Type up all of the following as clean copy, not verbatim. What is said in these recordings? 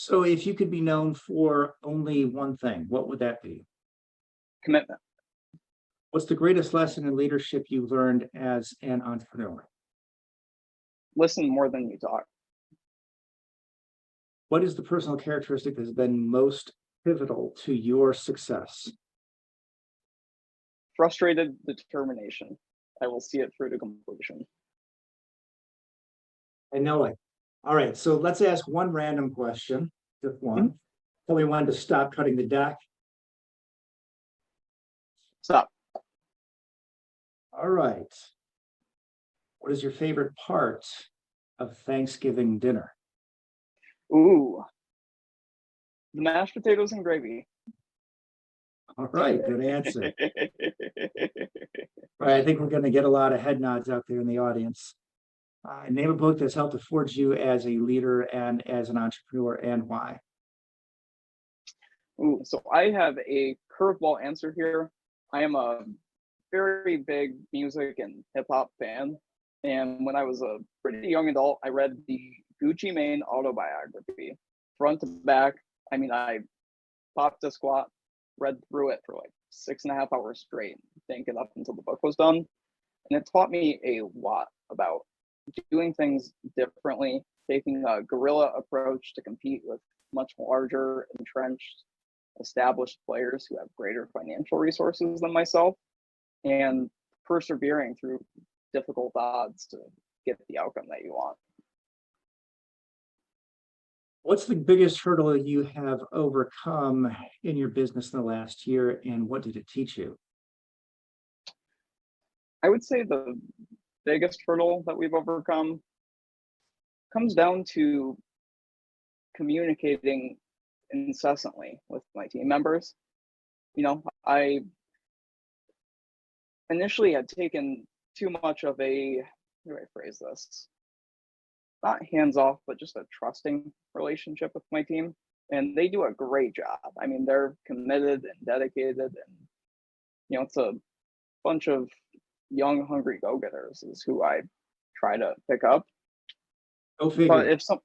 So if you could be known for only one thing, what would that be? Commitment. What's the greatest lesson in leadership you learned as an entrepreneur? Listen more than you talk. What is the personal characteristic that has been most pivotal to your success? Frustrated determination. I will see it through to completion. I know it. All right, so let's ask one random question, just one. Tell me when to stop cutting the deck. Stop. All right. What is your favorite part of Thanksgiving dinner? Ooh. The mashed potatoes and gravy. All right, good answer. All right, I think we're going to get a lot of head nods out there in the audience. Name a book that's helped to forge you as a leader and as an entrepreneur, and why? Ooh, so I have a curveball answer here. I am a very big music and hip hop fan. And when I was a pretty young adult, I read the Gucci Mane autobiography, front to back. I mean, I popped a squat, read through it for like 6.5 hours straight, thinking up until the book was done. And it taught me a lot about doing things differently, taking a guerrilla approach to compete with much larger, entrenched, established players who have greater financial resources than myself, and persevering through difficult odds to get the outcome that you want. What's the biggest hurdle that you have overcome in your business in the last year, and what did it teach you? I would say the biggest hurdle that we've overcome comes down to communicating incessantly with my team members. I initially had taken too much of a, how do I phrase this? Not hands off, but just a trusting relationship with my team. And they do a great job. I mean, they're committed and dedicated, and it's a bunch of young, hungry go-getters is who I try to pick up. Go figure. But if some,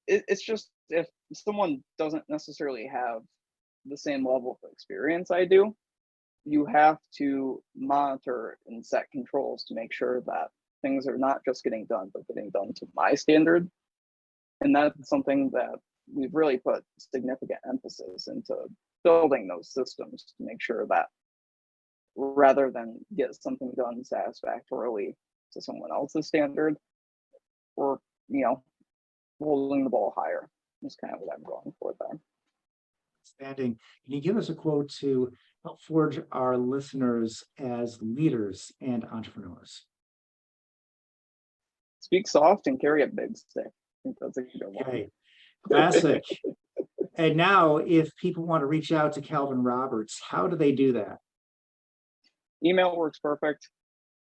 it's just if someone doesn't necessarily have the same level of experience I do, you have to monitor and set controls to make sure that things are not just getting done, but getting done to my standard. And that's something that we've really put significant emphasis into building those systems to make sure that rather than get something done satisfactorily to someone else's standard, we're, holding the ball higher. That's kind of what I'm going for there. Outstanding. Can you give us a quote to help forge our listeners as leaders and entrepreneurs? Speak soft and carry a big stick. I think that's a good one. Okay, classic. And now, if people want to reach out to Calvin Roberts, how do they do that? Email works perfect.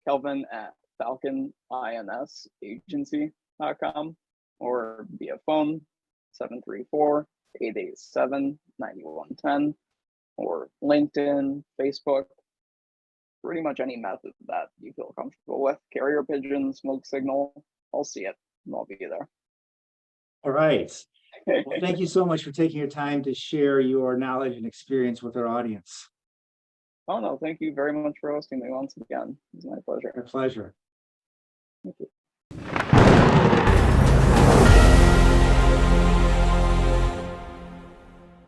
Kelvin at falconinsagency.com or via phone 734-887-9110 or LinkedIn, Facebook, pretty much any method that you feel comfortable with. Carrier pigeon, smoke signal, I'll see it and I'll be there. All right. Well, thank you so much for taking your time to share your knowledge and experience with our audience. Oh no, thank you very much for hosting me once again. It's my pleasure. My pleasure. Thank you.